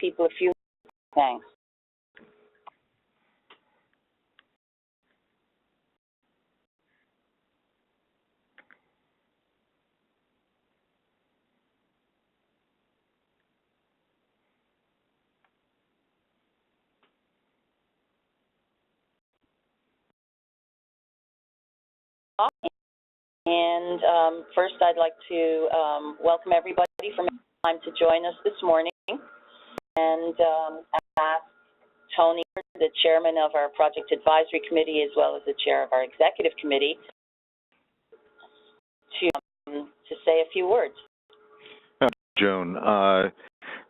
people a few thanks. And first, I'd like to welcome everybody from time to join us this morning, and ask Tony, the chairman of our project advisory committee, as well as the chair of our executive committee, to say a few words. June,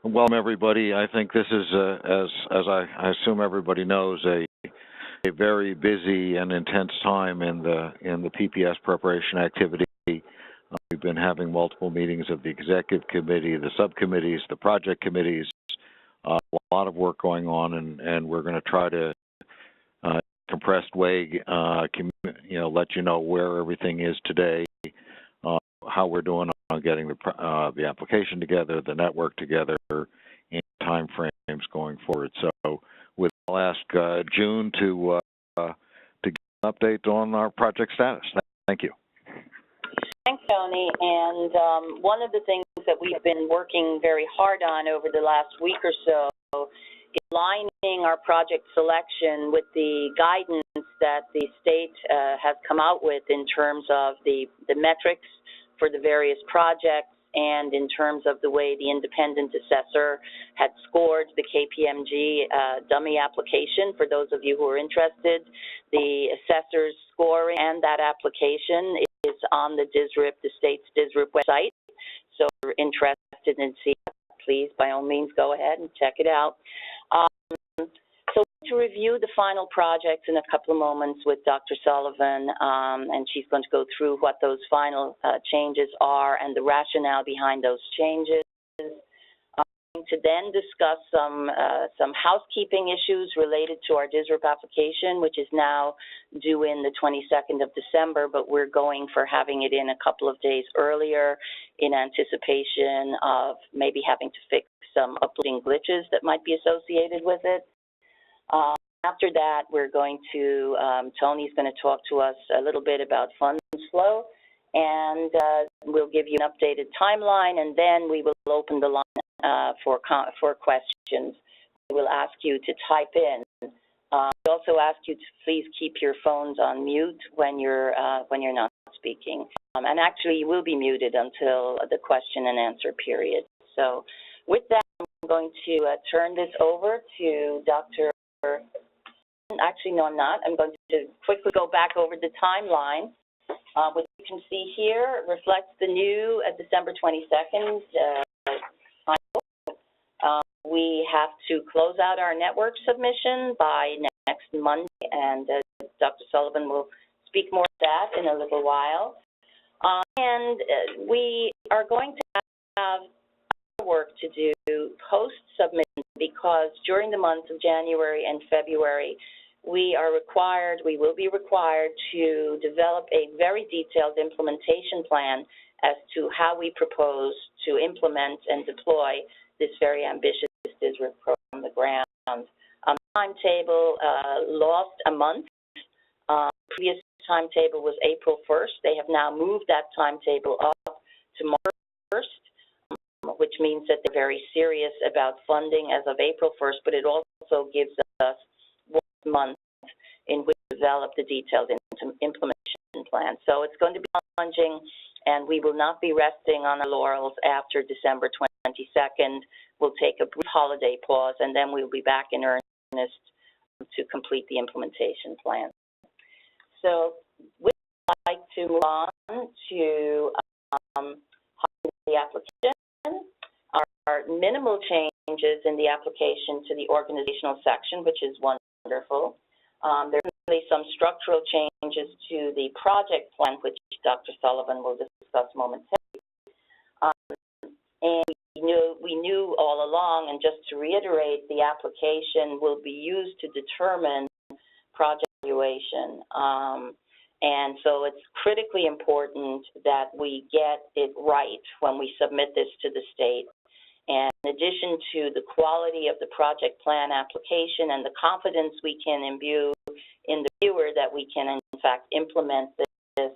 welcome everybody. I think this is, as I assume everybody knows, a very busy and intense time in the PPS preparation activity. We've been having multiple meetings of the executive committee, the subcommittees, the project committees. A lot of work going on, and we're going to try to compressed way, let you know where everything is today, how we're doing on getting the application together, the network together, and time frames going forward. So, I'll ask June to give an update on our project status. Thank you. Thanks, Tony. And one of the things that we've been working very hard on over the last week or so is aligning our project selection with the guidance that the state has come out with in terms of the metrics for the various projects, and in terms of the way the independent assessor had scored the KPMG dummy application. For those of you who are interested, the assessor's scoring and that application is on the DSRIP, the state's DSRIP website. So if you're interested in seeing it, please, by all means, go ahead and check it out. So to review the final projects in a couple of moments with Dr. Sullivan, and she's going to go through what those final changes are and the rationale behind those changes. To then discuss some housekeeping issues related to our DSRIP application, which is now due in the 22nd of December, but we're going for having it in a couple of days earlier in anticipation of maybe having to fix some uploading glitches that might be associated with it. After that, we're going to, Tony's going to talk to us a little bit about funds flow, and we'll give you an updated timeline, and then we will open the line for questions. We will ask you to type in. We also ask you to please keep your phones on mute when you're not speaking. And actually, you will be muted until the question and answer period. So with that, I'm going to turn this over to Dr. Actually, no, I'm not. I'm going to quickly go back over the timeline. What you can see here reflects the new December 22nd timetable. We have to close out our network submission by next Monday, and Dr. Sullivan will speak more to that in a little while. And we are going to have work to do post-submission, because during the months of January and February, we will be required to develop a very detailed implementation plan as to how we propose to implement and deploy this very ambitious DSRIP program on the ground. Timetable lost a month. Previous timetable was April 1st. They have now moved that timetable up to March 1st, which means that they're very serious about funding as of April 1st, but it also gives us 1 month in which to develop the detailed implementation plan. So it's going to be challenging, and we will not be resting on our laurels after December 22nd. We'll take a brief holiday pause, and then we'll be back in earnest to complete the implementation plan. So we'd like to move on to the application. Our minimal changes in the application to the organizational section, which is wonderful. There are really some structural changes to the project plan, which Dr. Sullivan will discuss momentarily. And we knew all along, and just to reiterate, the application will be used to determine project evaluation. And so it's critically important that we get it right when we submit this to the state. And in addition to the quality of the project plan application and the confidence we can imbue in the viewer that we can, in fact, implement this,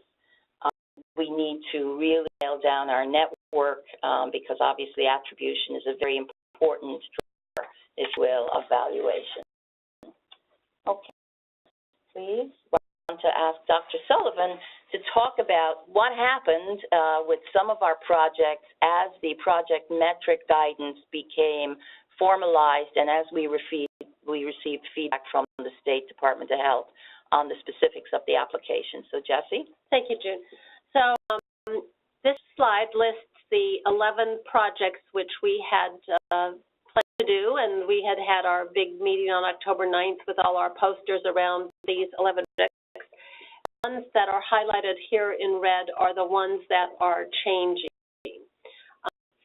we need to really nail down our network because obviously attribution is a very important driver, if you will, of valuation. Okay, please. I want to ask Dr. Sullivan to talk about what happened with some of our projects as the project metric guidance became formalized and as we received feedback from the State Department of Health on the specifics of the application. So, Jessie? Thank you, June. So this slide lists the 11 projects which we had planned to do, and we had our big meeting on October 9th with all our posters around these 11 projects. The ones that are highlighted here in red are the ones that are changing.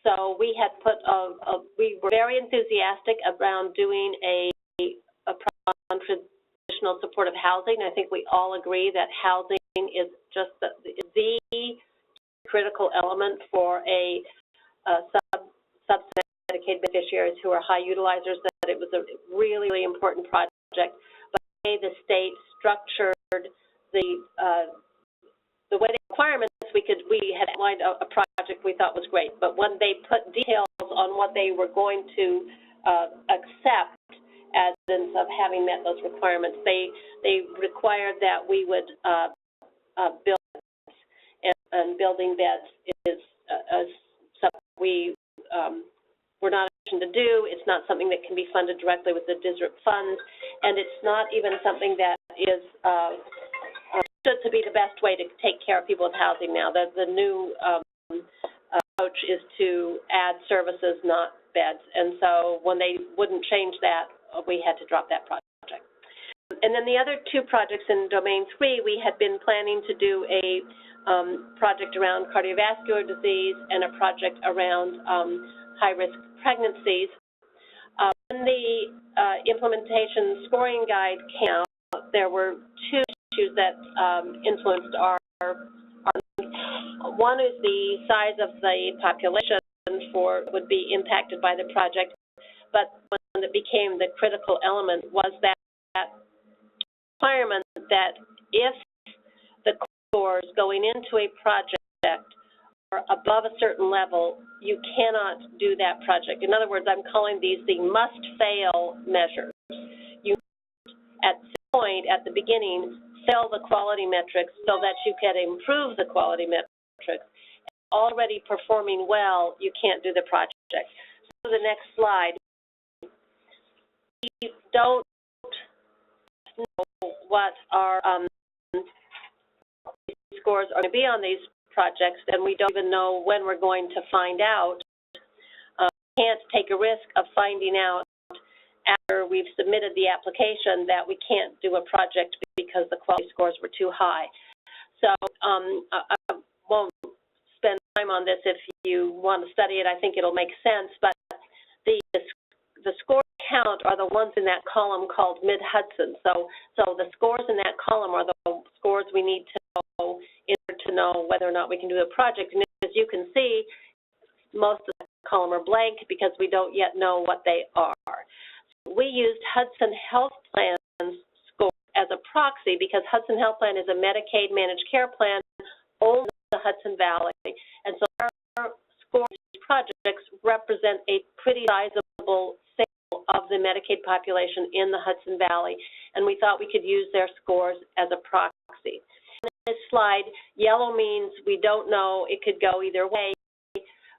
So we had we were very enthusiastic around doing a project on traditional supportive housing. I think we all agree that housing is just the critical element for a subset of Medicaid beneficiaries who are high utilizers, that it was a really, really important project. But the way the state structured the way the requirements, we had outlined a project we thought was great, but when they put details on what they were going to accept as evidence of having met those requirements, they required that we would build beds, and building beds is something we're not in to do. It's not something that can be funded directly with the DSRIP funds, and it's not even something that is understood to be the best way to take care of people with housing now. The new approach is to add services, not beds, and so when they wouldn't change that, we had to drop that project. And then the other two projects in Domain 3, we had been planning to do a project around cardiovascular disease and a project around high-risk pregnancies. When the implementation scoring guide came out, there were two issues that influenced our one is the size of the population would be impacted by the project, but when it became the critical element was that requirement that if the scores going into a project are above a certain level, you cannot do that project. In other words, I'm calling these the must-fail measures. You at some point at the beginning fail the quality metrics so that you can improve the quality metrics. Already performing well, you can't do the project. So the next slide. We don't know what our scores are going to be on these projects, and we don't even know when we're going to find out. Can't take a risk of finding out after we've submitted the application that we can't do a project because the quality scores were too high. So I won't spend time on this. If you want to study it, I think it'll make sense, but the score count are the ones in that column called Mid-Hudson. So the scores in that column are the scores we need to know in order to know whether or not we can do the project. And as you can see, most of the column are blank because we don't yet know what they are. We used Hudson Health Plan's score as a proxy because Hudson Health Plan is a Medicaid managed care plan only in the Hudson Valley. And so our score projects represent a pretty sizable sample of the Medicaid population in the Hudson Valley, and we thought we could use their scores as a proxy. In this slide, yellow means we don't know, it could go either way.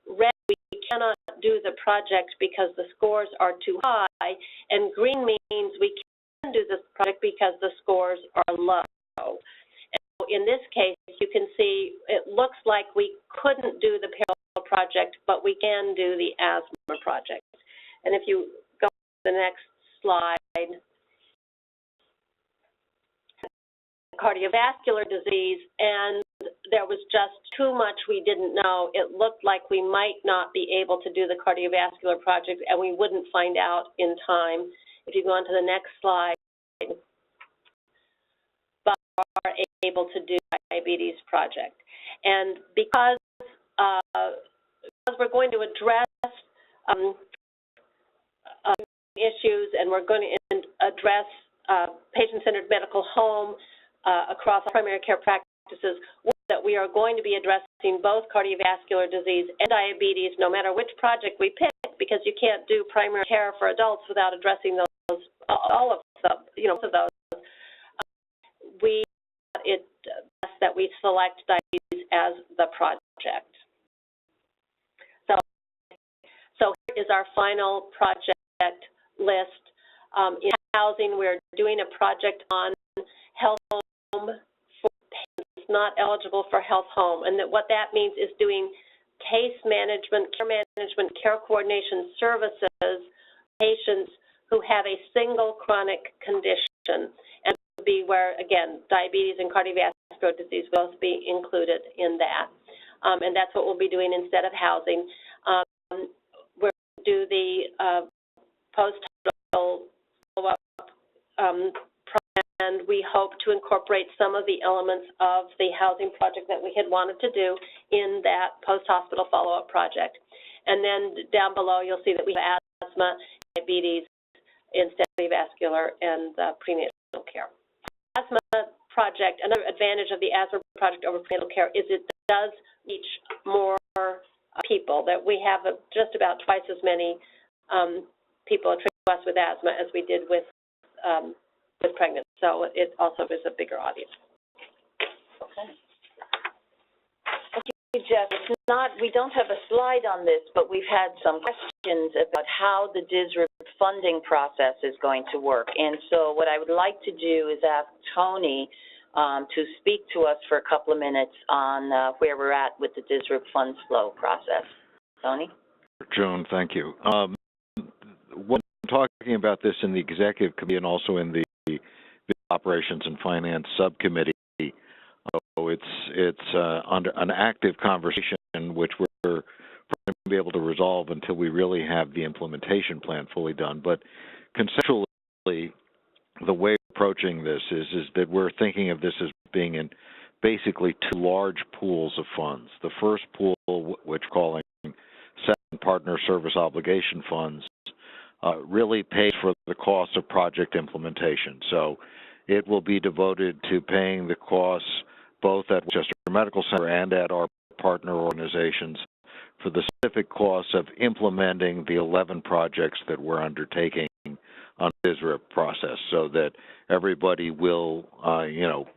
Red, we cannot do the project because the scores are too high, and green means we can do this project because the scores are low. And so in this case, you can see it looks like we couldn't do the parallel project, but we can do the asthma project. And if you go to the next slide, cardiovascular disease, and there was just too much we didn't know. It looked like we might not be able to do the cardiovascular project, and we wouldn't find out in time. If you go on to the next slide, but are able to do diabetes project. And because we're going to address issues, and we're going to address patient-centered medical home across primary care practices, that we are going to be addressing both cardiovascular disease and diabetes, no matter which project we pick, because you can't do primary care for adults without addressing those, all of them, of those. It's best that we select diabetes as the project. So here is our final project list. In housing, we're doing a project on health home for patients not eligible for health home, and what that means is doing case management, care coordination services, patients who have a single chronic condition, and be where, again, diabetes and cardiovascular disease will both be included in that. And that's what we'll be doing instead of housing. We're going to do the post-hospital follow-up and we hope to incorporate some of the elements of the housing project that we had wanted to do in that post-hospital follow-up project. And then down below, you'll see that we have asthma, diabetes, instead of cardiovascular, and prenatal care. Asthma project, another advantage of the asthma project over prenatal care is it does reach more people, that we have just about twice as many people treated us with asthma as we did with pregnant. So it also is a bigger audience. Okay. Okay, Jeff, it's not, we don't have a slide on this, but we've had some questions about how the DSRIP funding process is going to work. And so what I would like to do is ask Tony to speak to us for a couple of minutes on where we're at with the DSRIP funds flow process. Tony? Joan, thank you. When talking about this in the executive committee and also in the operations and finance subcommittee, so it's under an active conversation which we're going to be able to resolve until we really have the implementation plan fully done. But conceptually, the way we're approaching this is that we're thinking of this as being in basically two large pools of funds. The first pool, which we're calling Second Partner Service Obligation Funds, really pays for the cost of project implementation. So it will be devoted to paying the costs both at Westchester Medical Center and at our partner organizations for the specific costs of implementing the 11 projects that we're undertaking on the DSRIP process, so that everybody will,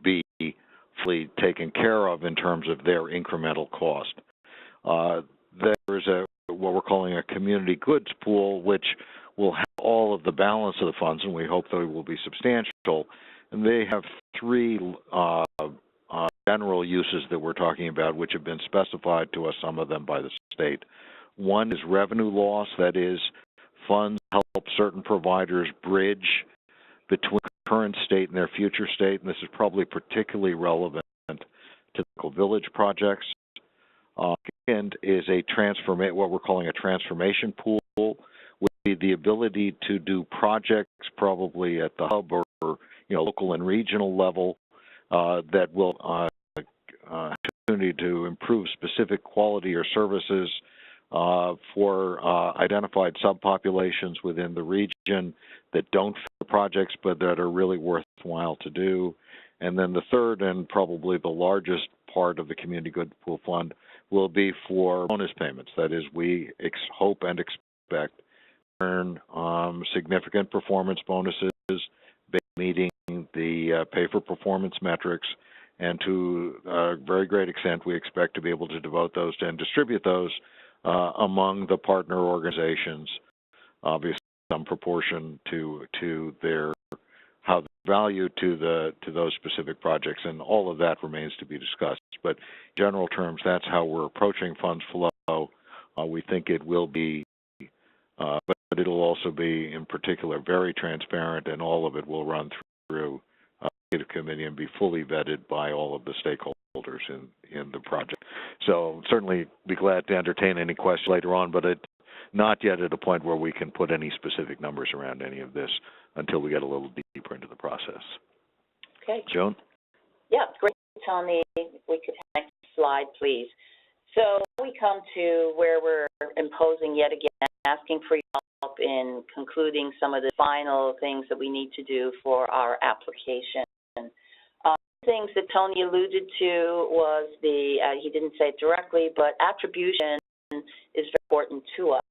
be fully taken care of in terms of their incremental cost. There is what we're calling a community goods pool, which will have all of the balance of the funds, and we hope they will be substantial. And they have three general uses that we're talking about, which have been specified to us, some of them by the state. One is revenue loss, that is, funds help certain providers bridge between current state and their future state, and this is probably particularly relevant to the village projects. Second is what we're calling a transformation pool, would be the ability to do projects probably at the hub or local and regional level that will have opportunity to improve specific quality or services for identified subpopulations within the region that don't fit the projects but that are really worthwhile to do. And then the third and probably the largest part of the Community Good Pool Fund will be for bonus payments. That is, we hope and expect to earn significant performance bonuses meeting the pay-for-performance metrics, and to a very great extent we expect to be able to devote those and distribute those among the partner organizations, obviously some proportion to their how the value to those specific projects, and all of that remains to be discussed. But in general terms, that's how we're approaching funds flow. We think it will be, but it'll also be, in particular, very transparent, and all of it will run through the committee and be fully vetted by all of the stakeholders in the project. So certainly be glad to entertain any questions later on, but it's not yet at a point where we can put any specific numbers around any of this until we get a little deeper into the process. Okay. Joan? Yeah, great, Tony. We could have next slide, please. So we come to where we're imposing yet again asking for your help in concluding some of the final things that we need to do for our application. Things that Tony alluded to was he didn't say it directly, but attribution is very important to us.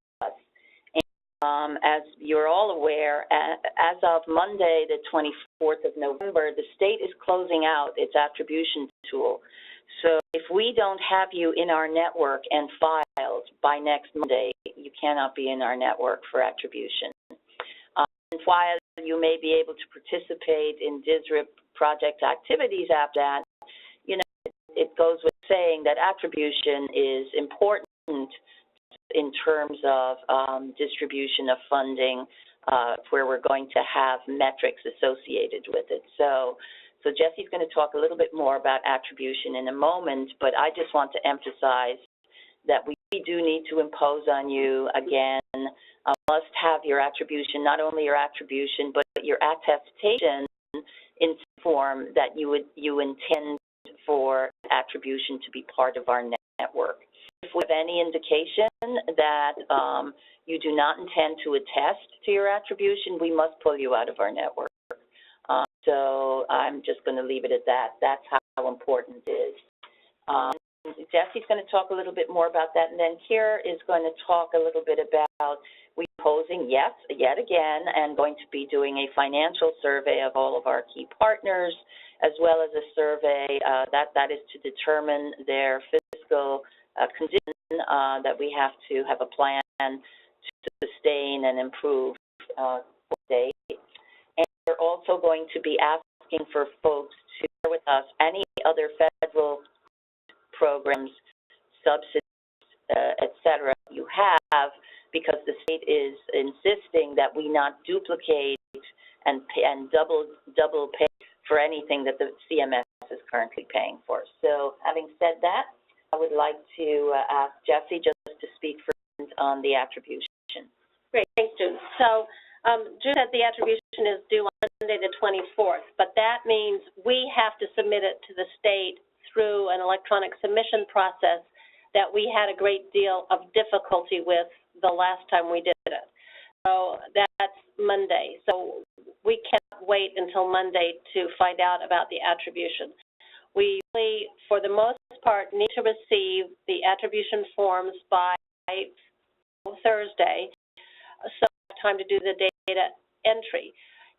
And, as you're all aware, as of Monday, the 24th of November, the state is closing out its attribution tool. So if we don't have you in our network and filed by next Monday, you cannot be in our network for attribution. And while you may be able to participate in DSRIP project activities after that, it goes with saying that attribution is important in terms of distribution of funding, where we're going to have metrics associated with it. So Jesse's going to talk a little bit more about attribution in a moment, but I just want to emphasize that we do need to impose on you, again, must have your attribution, not only your attribution, but your attestation in form that you intend for attribution to be part of our network. If we have any indication that you do not intend to attest to your attribution, we must pull you out of our network. So I'm just going to leave it at that. That's how important it is. Jesse's going to talk a little bit more about that, and then Kiera is going to talk a little bit about posing, yes, yet again, and going to be doing a financial survey of all of our key partners, as well as a survey that is to determine their fiscal condition, that we have to have a plan to sustain and improve date. And we're also going to be asking for folks to share with us any other federal programs, subsidies, et cetera, you have, because the state is insisting that we not duplicate and double pay for anything that the CMS is currently paying for. So having said that, I would like to ask Jesse just to speak first on the attribution. Great, thanks, June. So June said the attribution is due on Monday the 24th, but that means we have to submit it to the state through an electronic submission process that we had a great deal of difficulty with the last time we did it. So that's Monday. So we can't wait until Monday to find out about the attribution. We really, for the most part, need to receive the attribution forms by Thursday, so time to do the data entry.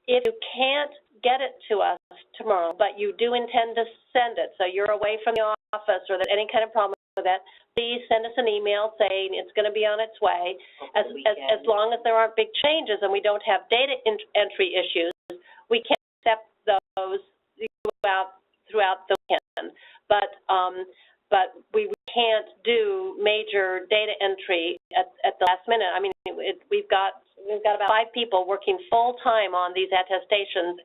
If you can't get it to us tomorrow, but you do intend to send it, so you're away from the office or that any kind of problem with that, please send us an email saying it's going to be on its way. As long as there aren't big changes and we don't have data entry issues, we can accept those throughout the weekend. But we can't do major data entry at the last minute. I mean, we've got about 5 people working full time on these attestations,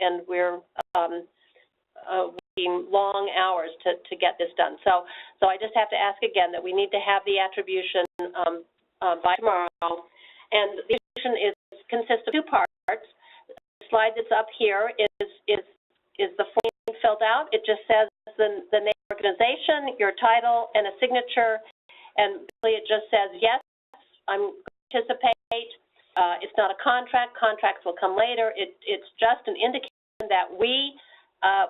and we're working long hours to get this done. So I just have to ask again that we need to have the attribution by tomorrow. And the attribution consists of 2 parts. The slide that's up here is the form filled out. It just says the name of the organization, your title, and a signature. And basically it just says, yes, I'm going to participate. It's not a contract. Contracts will come later. It's just an indication that we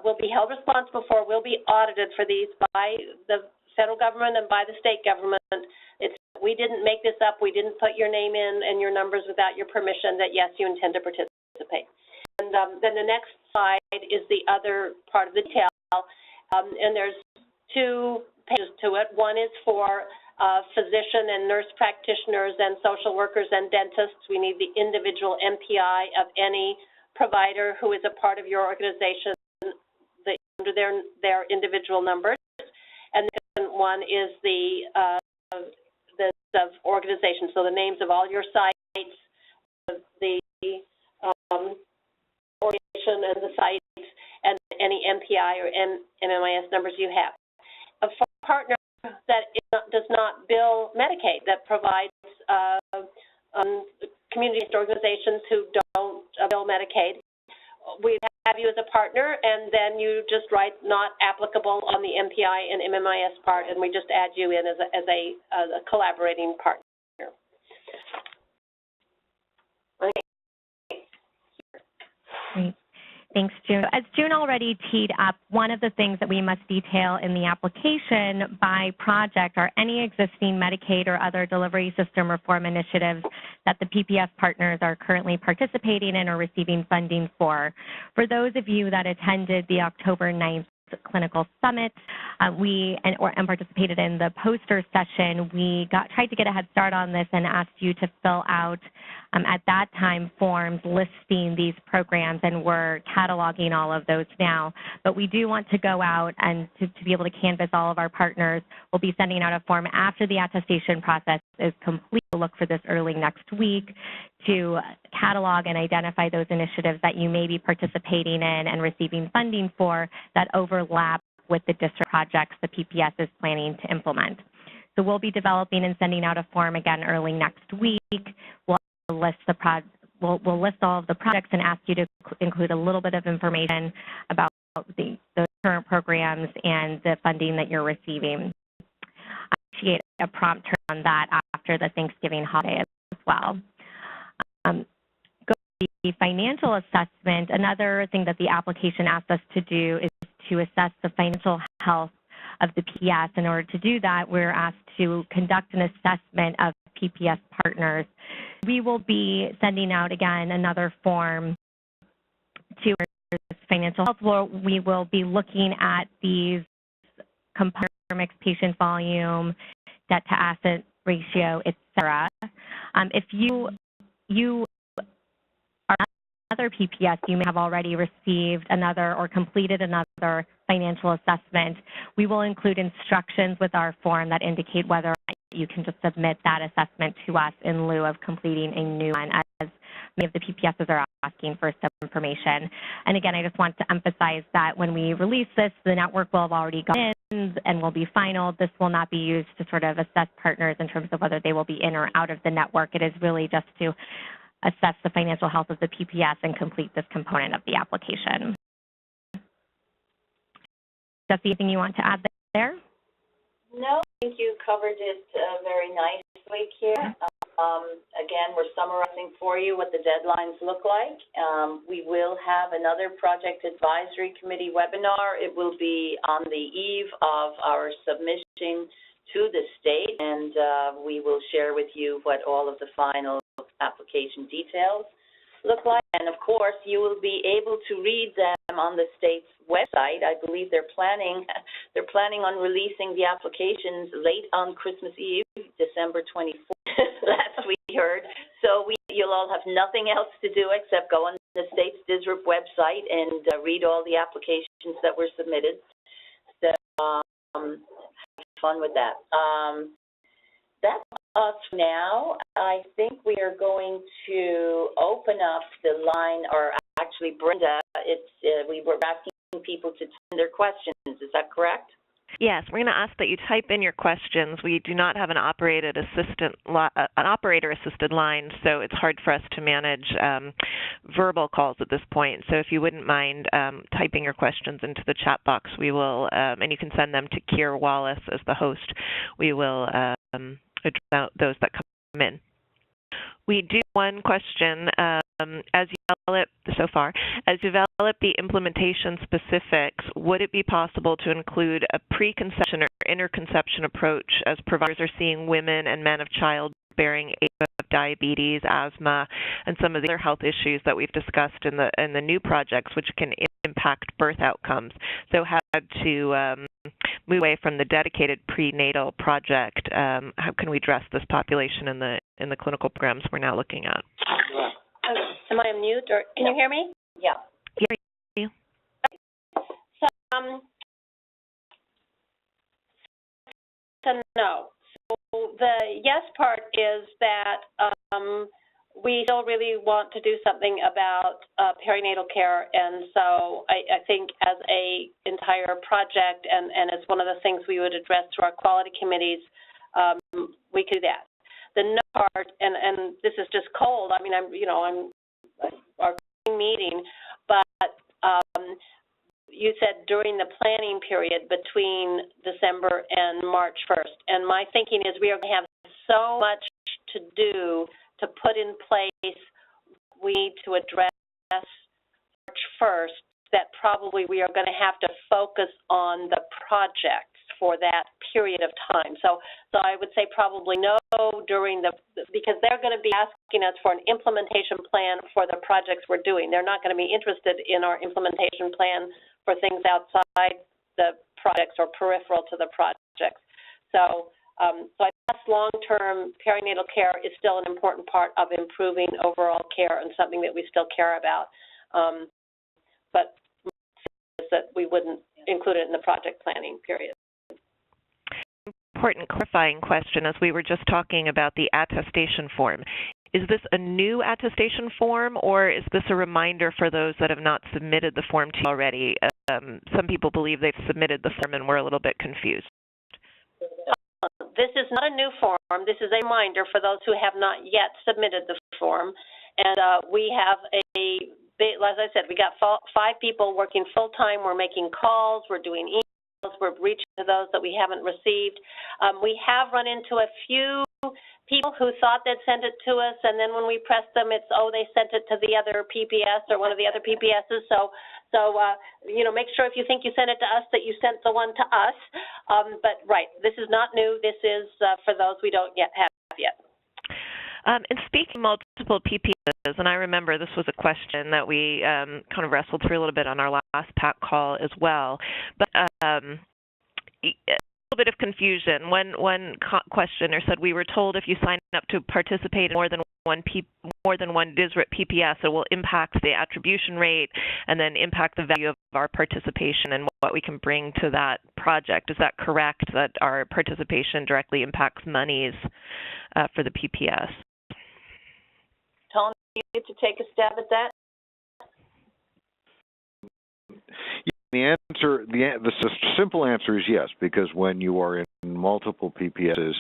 will be held responsible for, will be audited for these by the federal government and by the state government. We didn't make this up. We didn't put your name in and your numbers without your permission, that, yes, you intend to participate. And then the next slide is the other part of the detail. And there's 2 pages to it. One is for physician and nurse practitioners and social workers and dentists. We need the individual MPI of any provider who is a part of your organization under their individual numbers. And the second one is the organization, so the names of all your sites, the organization and the sites, and any MPI or MMIS numbers you have. A partner that does not bill Medicaid, that provides community-based organizations who don't bill Medicaid. We have you as a partner, and then you just write not applicable on the MPI and MMIS part, and we just add you in as a collaborating partner. Great. Thanks, June. As June already teed up, one of the things that we must detail in the application by project are any existing Medicaid or other delivery system reform initiatives that the PPS partners are currently participating in or receiving funding for. For those of you that attended the October 9th Clinical Summit and participated in the poster session, we tried to get a head start on this and asked you to fill out at that time forms listing these programs, and we're cataloging all of those now. But we do want to go out and to be able to canvass all of our partners. We'll be sending out a form after the attestation process is complete. We'll look for this early next week to catalog and identify those initiatives that you may be participating in and receiving funding for that overlap with the district projects the PPS is planning to implement. So we'll be developing and sending out a form again early next week. We'll list we'll list all of the projects and ask you to include a little bit of information about the current programs and the funding that you're receiving. I appreciate a prompt turn on that after the Thanksgiving holiday as well. Go to the financial assessment. Another thing that the application asks us to do is to assess the financial health of the PPS. In order to do that, we're asked to conduct an assessment of PPS partners. We will be sending out, again, another form to financial health, where we will be looking at these components, mixed patient volume, debt to asset ratio, et cetera. If you are another PPS, you may have already received another or completed another financial assessment. We will include instructions with our form that indicate whether or not you can just submit that assessment to us in lieu of completing a new one, as many of the PPSs are asking for some information. And again, I just want to emphasize that when we release this, the network will have already gone in and will be final. This will not be used to sort of assess partners in terms of whether they will be in or out of the network. It is really just to assess the financial health of the PPS and complete this component of the application. Jesse, anything you want to add there? No, I think you covered it very nicely here. Again, we're summarizing for you what the deadlines look like. We will have another Project Advisory Committee webinar. It will be on the eve of our submission to the state, and we will share with you what all of the final application details look like. And of course, you will be able to read them on the state's website. I believe they're planning on releasing the applications late on Christmas Eve, December 24th, last we heard. So you'll all have nothing else to do except go on the state's DSRIP website and read all the applications that were submitted. So have fun with that. That's us now. I think we are going to open up the line, or actually, Brenda, we were asking people to send their questions. Is that correct? Yes, we're going to ask that you type in your questions. We do not have an operator-assisted line, so it's hard for us to manage verbal calls at this point. So if you wouldn't mind typing your questions into the chat box, we will, and you can send them to Keir Wallace as the host. We will address those that come in. We do one question. As you develop the implementation specifics, would it be possible to include a preconception or interconception approach, as providers are seeing women and men of childbearing age of diabetes, asthma, and some of the other health issues that we've discussed in the new projects, which can impact birth outcomes? So had to move away from the dedicated prenatal project. How can we address this population in the clinical programs we're now looking at? Am I on mute, or can you hear me? Yeah. Hear you. So, no. So the yes part is that we still really want to do something about perinatal care, and so I think as a entire project, and as one of the things we would address through our quality committees, we could do that. The no part, and this is just cold. I mean, I'm our meeting, but you said during the planning period between December and March 1st, and my thinking is we are going to have so much to do to put in place. We need to address our first, that probably we are going to have to focus on the projects for that period of time. So I would say probably no during because they're going to be asking us for an implementation plan for the projects we're doing. They're not going to be interested in our implementation plan for things outside the projects or peripheral to the projects. So I guess long-term perinatal care is still an important part of improving overall care and something that we still care about. But that we wouldn't include it in the project planning period. Important clarifying question, as we were just talking about the attestation form. Is this a new attestation form, or is this a reminder for those that have not submitted the form to you already? Some people believe they've submitted the form and we're a little bit confused. This is not a new form. This is a reminder for those who have not yet submitted the form. And we have as I said, we got 5 people working full-time. We're making calls. We're doing emails. We're reaching to those that we haven't received. We have run into a few people who thought they'd sent it to us, and then when we press them, it's, oh, they sent it to the other PPS or one of the other PPSs. So make sure if you think you sent it to us that you sent the one to us. But, right, this is not new. This is for those we don't yet have yet. And speaking of multiple PPSs, and I remember this was a question that we kind of wrestled through a little bit on our last PAC call as well, but a little bit of confusion. One questioner said, we were told if you sign up to participate in more than one DSRIP PPS, it will impact the attribution rate and then impact the value of our participation and what we can bring to that project. Is that correct, that our participation directly impacts monies for the PPS? Tony, you get to take a stab at that? The simple answer is yes, because when you are in multiple PPSs,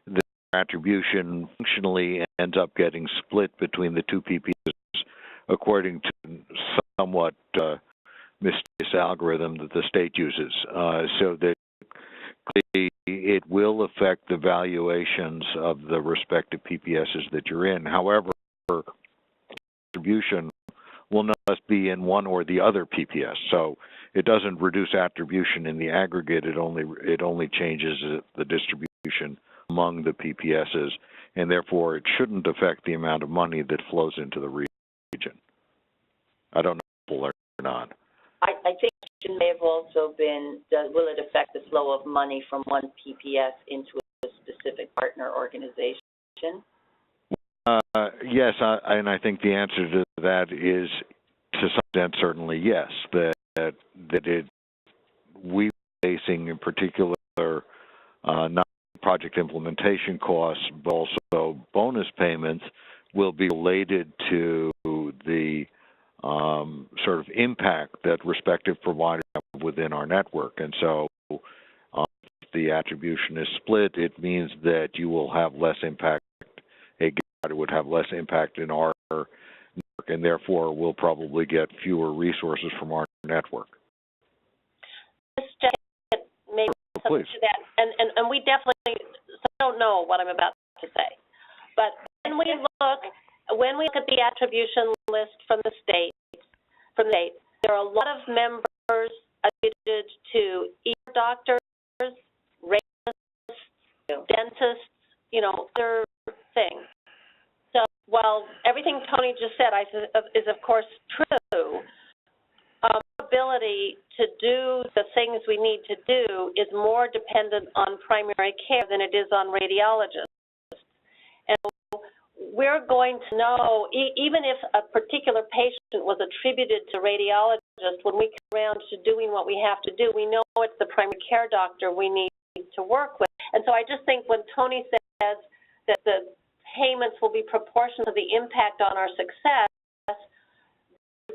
the attribution functionally ends up getting split between the two PPSs according to somewhat mysterious algorithm that the state uses. So that it will affect the valuations of the respective PPSs that you're in. However, attribution will nonetheless be in one or the other PPS. So it doesn't reduce attribution in the aggregate. It only changes the distribution among the PPSs, and therefore it shouldn't affect the amount of money that flows into the region. I don't know if or not. I think it may have also been, will it affect the flow of money from one PPS into a specific partner organization? Yes, and I think the answer to that is, to some extent, certainly yes. We facing in particular not project implementation costs, but also bonus payments will be related to the sort of impact that respective providers have within our network. And so if the attribution is split, it means that you will have less impact. It would have less impact in our network, and therefore we'll probably get fewer resources from our network. Just maybe something to that, and we definitely don't know what I'm about to say, but when we look at the attribution list from the state, there are a lot of members attributed to ear doctors, radiologists, dentists, other things. So while everything Tony just said is of course true, our ability to do the things we need to do is more dependent on primary care than it is on radiologists. And we're going to know, even if a particular patient was attributed to radiologist, when we come around to doing what we have to do, we know it's the primary care doctor we need to work with. And so I just think when Tony says that the payments will be proportional to the impact on our success, the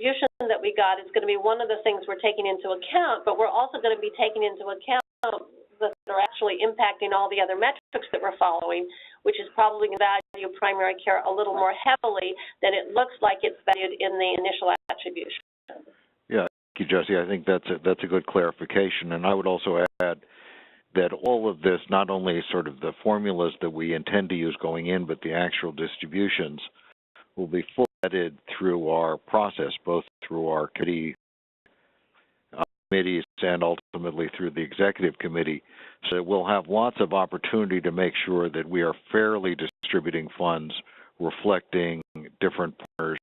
distribution that we got is going to be one of the things we're taking into account, but we're also going to be taking into account that are actually impacting all the other metrics that we're following, which is probably going to value primary care a little more heavily than it looks like it's valued in the initial attribution. Yeah, thank you, Jessie. I think that's a good clarification, and I would also add that all of this, not only sort of the formulas that we intend to use going in, but the actual distributions will be fully vetted through our process, both through our committees and ultimately through the executive committee. So we'll have lots of opportunity to make sure that we are fairly distributing funds reflecting different partners'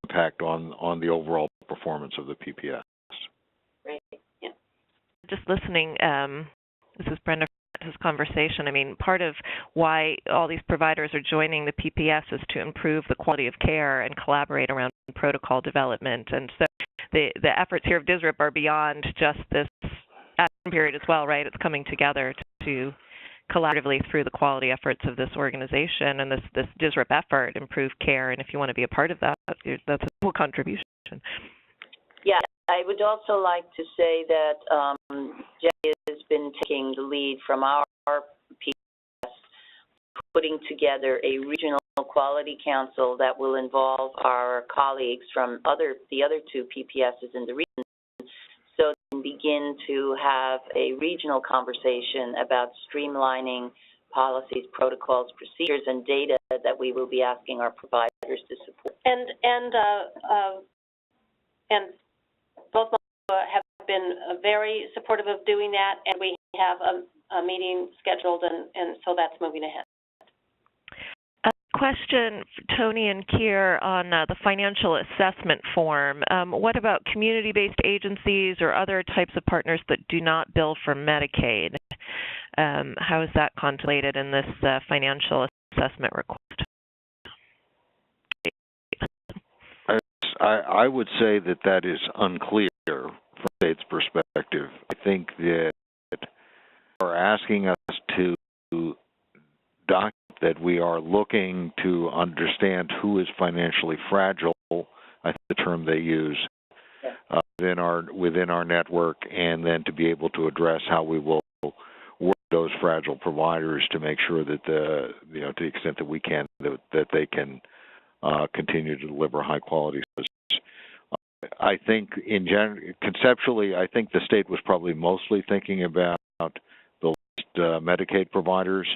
impact on the overall performance of the PPS. Right. Yeah. Just listening, this is Brenda, this conversation. I mean, part of why all these providers are joining the PPS is to improve the quality of care and collaborate around protocol development. And so the efforts here of DSRIP are beyond just this action period as well, right? It's coming together to collaboratively through the quality efforts of this organization and this DSRIP effort, improve care. And if you want to be a part of that, that's a full contribution. Yeah, I would also like to say that Jay has been taking the lead from our PPS, putting together a regional quality council that will involve our colleagues from the other two PPSs in the region, so they can begin to have a regional conversation about streamlining policies, protocols, procedures, and data that we will be asking our providers to support. And both have been very supportive of doing that, and we have a meeting scheduled, and so that's moving ahead. A question for Tony and Keir on the financial assessment form. What about community-based agencies or other types of partners that do not bill for Medicaid? How is that contemplated in this financial assessment request? I would say that is unclear from the state's perspective. I think that are asking us to document that we are looking to understand who is financially fragile, I think the term they use, within our network, and then to be able to address how we will work those fragile providers to make sure that to the extent that we can, that they can continue to deliver high quality services. I think conceptually, I think the state was probably mostly thinking about the Medicaid providers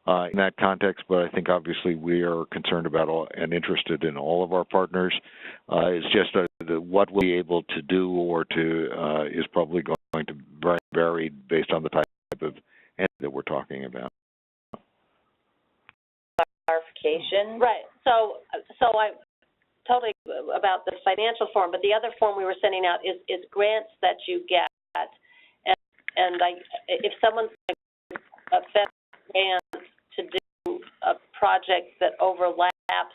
in that context, but I think obviously we are concerned about and interested in all of our partners. It's just what we'll be able to do or to is probably going to vary based on the type of entity that we're talking about. Clarification. Right. So I totally about the financial form, but the other form we were sending out is grants that you get, and if someone's a federal grant to do a project that overlaps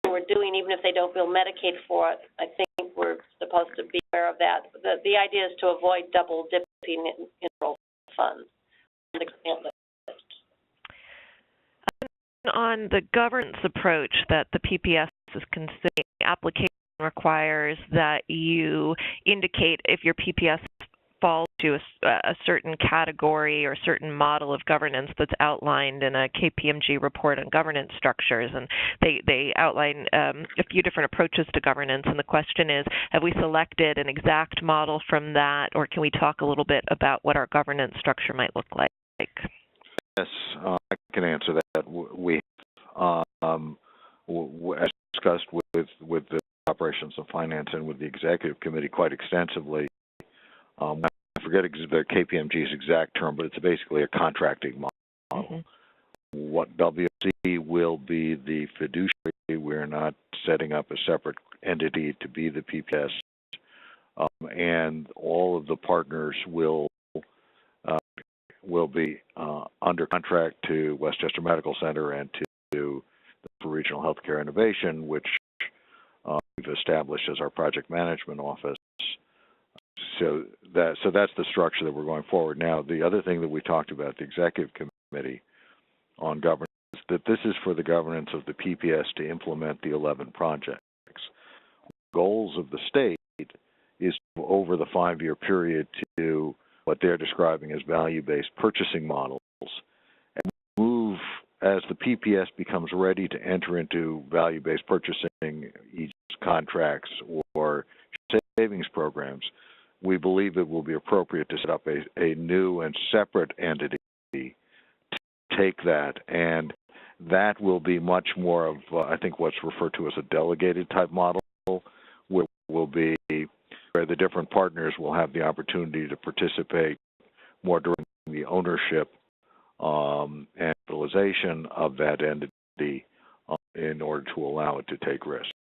what we're doing, even if they don't bill Medicaid for it, I think we're supposed to be aware of that. The idea is to avoid double dipping in funds on the grant list. On the governance approach that the PPS is considering, the application requires that you indicate if your PPS falls to a certain category or certain model of governance that's outlined in a KPMG report on governance structures. And they outline a few different approaches to governance. And the question is, have we selected an exact model from that, or can we talk a little bit about what our governance structure might look like? Yes, I can answer that. We, as discussed with the operations and finance and with the executive committee quite extensively, I forget the KPMG's exact term, but it's basically a contracting model. Mm-hmm. What WC will be the fiduciary. We're not setting up a separate entity to be the PPS, and all of the partners will be under contract to Westchester Medical Center and to the Regional Healthcare Innovation, which we've established as our project management office. So that's the structure that we're going forward. Now, the other thing that we talked about, the executive committee on governance, that this is for the governance of the PPS to implement the 11 projects. Goals of the state is over the 5-year period to what they're describing as value-based purchasing models, and move as the PPS becomes ready to enter into value-based purchasing, contracts, or savings programs. We believe it will be appropriate to set up a new and separate entity to take that, and that will be much more of, I think, what's referred to as a delegated type model, where will be where the different partners will have the opportunity to participate more during the ownership and utilization of that entity in order to allow it to take risks.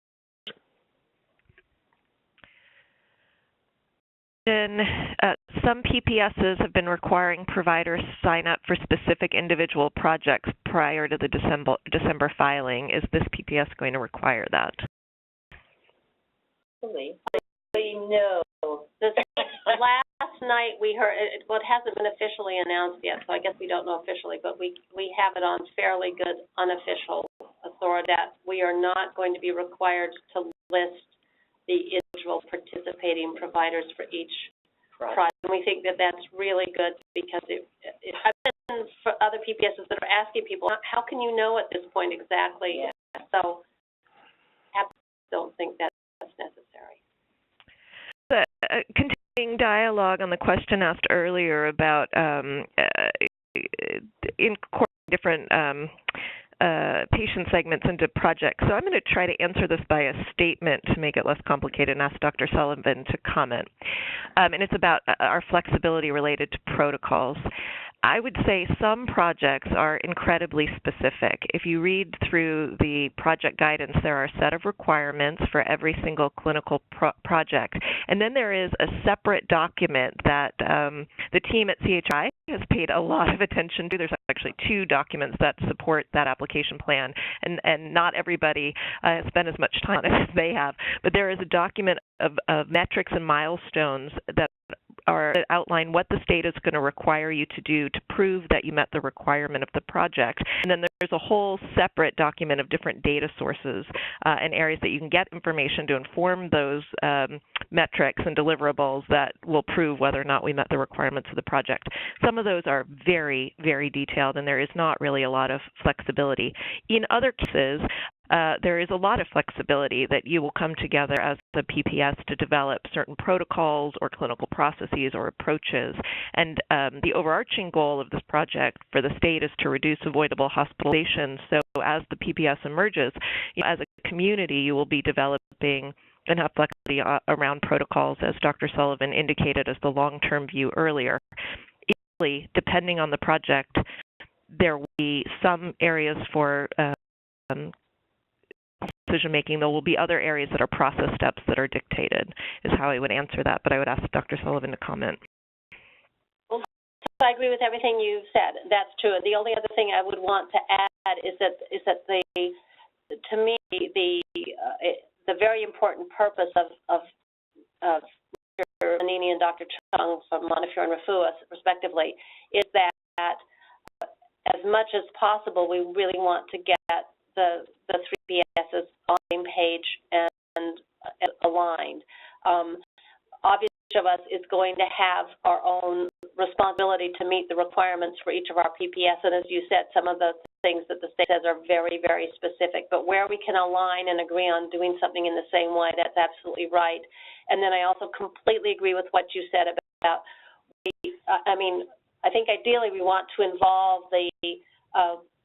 Some PPSs have been requiring providers to sign up for specific individual projects prior to the December filing. Is this PPS going to require that? No. Last night we heard, well, it hasn't been officially announced yet, so I guess we don't know officially, but we have it on fairly good unofficial authority that we are not going to be required to list the individual participating providers for each project. And we think that that's really good because I've been for other PPSs that are asking people, how can you know at this point exactly? Yeah. So I don't think that's necessary. Continuing dialogue on the question asked earlier about incorporating different patient segments into projects. So I'm going to try to answer this by a statement to make it less complicated and ask Dr. Sullivan to comment. And it's about our flexibility related to protocols. I would say some projects are incredibly specific. If you read through the project guidance, there are a set of requirements for every single clinical project. And then there is a separate document that the team at CHI has paid a lot of attention to. There's actually 2 documents that support that application plan, and not everybody has spent as much time on it as they have. But there is a document of metrics and milestones that outline what the state is going to require you to do to prove that you met the requirement of the project. And then there's a whole separate document of different data sources and areas that you can get information to inform those metrics and deliverables that will prove whether or not we met the requirements of the project. Some of those are very, very detailed, and there is not really a lot of flexibility. In other cases, there is a lot of flexibility that you will come together as the PPS to develop certain protocols or clinical processes or approaches. And the overarching goal of this project for the state is to reduce avoidable hospitalizations. So as the PPS emerges, as a community, you will be developing and have flexibility around protocols, as Dr. Sullivan indicated as the long-term view earlier. Equally, depending on the project, there will be some areas for decision-making. There will be other areas that are process steps that are dictated, is how I would answer that. But I would ask Dr. Sullivan to comment. Well, I agree with everything you said. That's true. The only other thing I would want to add is that to me, the very important purpose of Dr. Manini and Dr. Chung from Montefiore and Refuah, respectively, is that as much as possible, we really want to get the 3 PPSs on the same page and aligned. Obviously, each of us is going to have our own responsibility to meet the requirements for each of our PPS, and as you said, some of the things that the state says are very, very specific, but where we can align and agree on doing something in the same way, that's absolutely right. And then I also completely agree with what you said about, I think ideally we want to involve the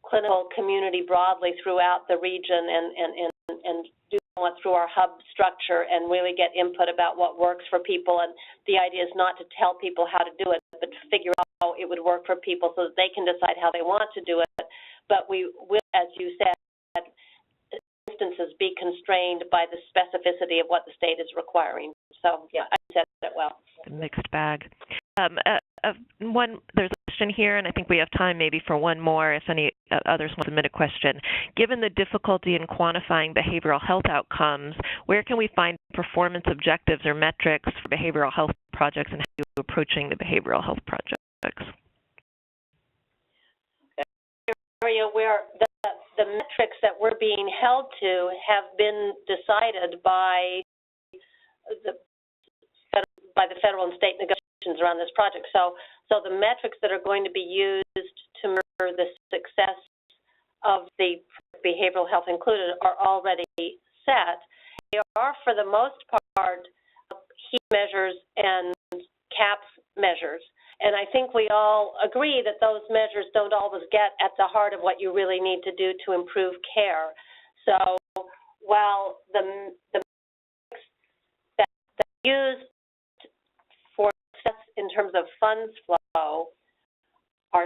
clinical community broadly throughout the region and do somewhat through our hub structure and really get input about what works for people. And the idea is not to tell people how to do it, but to figure out how it would work for people so that they can decide how they want to do it. But we will, as you said, instances be constrained by the specificity of what the state is requiring. So yeah, I said that well. Mixed bag. There's a question here, and I think we have time maybe for one more if any others want to submit a question. Given the difficulty in quantifying behavioral health outcomes, where can we find performance objectives or metrics for behavioral health projects, and how are you approaching the behavioral health projects? Area where the metrics that we're being held to have been decided by the federal and state negotiations around this project. So the metrics that are going to be used to measure the success of the behavioral health included are already set. They are, for the most part, HEAP measures and CAPS measures. And I think we all agree that those measures don't always get at the heart of what you really need to do to improve care. So while the metrics that funds flow are,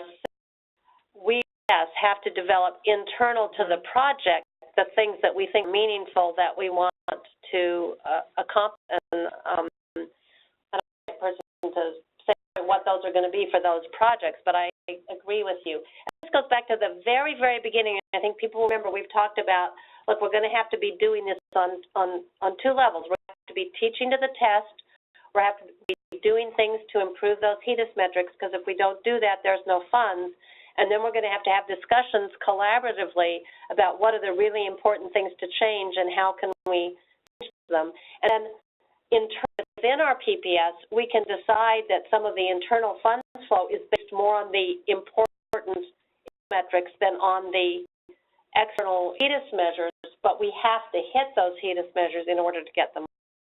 we, yes, have to develop internal to the project the things that we think are meaningful that we want to accomplish. And I don't know the person to say what those are going to be for those projects, but I agree with you. And this goes back to the very, very beginning. I think people remember we've talked about, look, we're going to have to be doing this on two levels. We're going to have to be teaching to the test. We're going to have to be doing things to improve those HEDIS metrics, because if we don't do that, there's no funds. And then we're going to have discussions collaboratively about what are the really important things to change and how can we change them. And then within our PPS, we can decide that some of the internal funds flow is based more on the important metrics than on the external HEDIS measures, but we have to hit those HEDIS measures in order to get the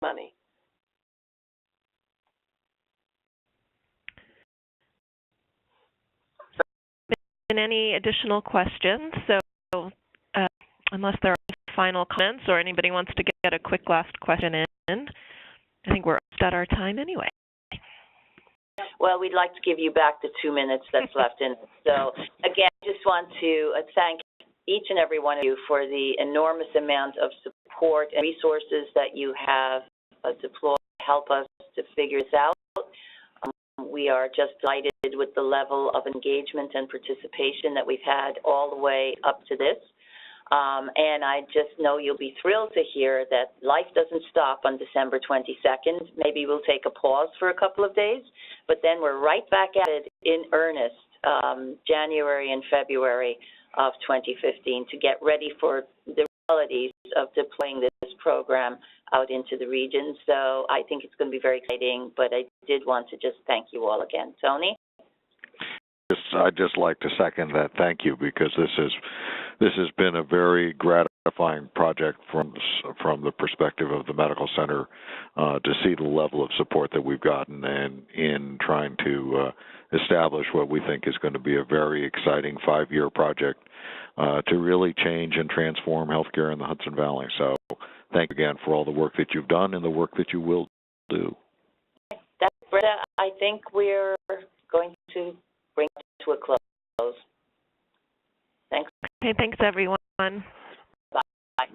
money. Any additional questions? So unless there are final comments or anybody wants to get a quick last question in, I think we're at our time anyway. Well, we'd like to give you back the 2 minutes that's left in it. So again, I just want to thank each and every one of you for the enormous amount of support and resources that you have deployed to help us to figure this out. We are just delighted with the level of engagement and participation that we've had all the way up to this. And I just know you'll be thrilled to hear that life doesn't stop on December 22nd. Maybe we'll take a pause for a couple of days, but then we're right back at it in earnest, January and February of 2015, to get ready for the realities of deploying this program out into the region. So I think it's going to be very exciting, but I did want to just thank you all again. Tony? I'd just like to second that thank you, because this has been a very gratifying project from the perspective of the medical center, to see the level of support that we've gotten and in trying to establish what we think is going to be a very exciting 5-year project to really change and transform healthcare in the Hudson Valley. So thank you again for all the work that you've done and the work that you will do. That's Britta. I think we're going to bring it to a close. Thanks. Okay, thanks everyone. Bye.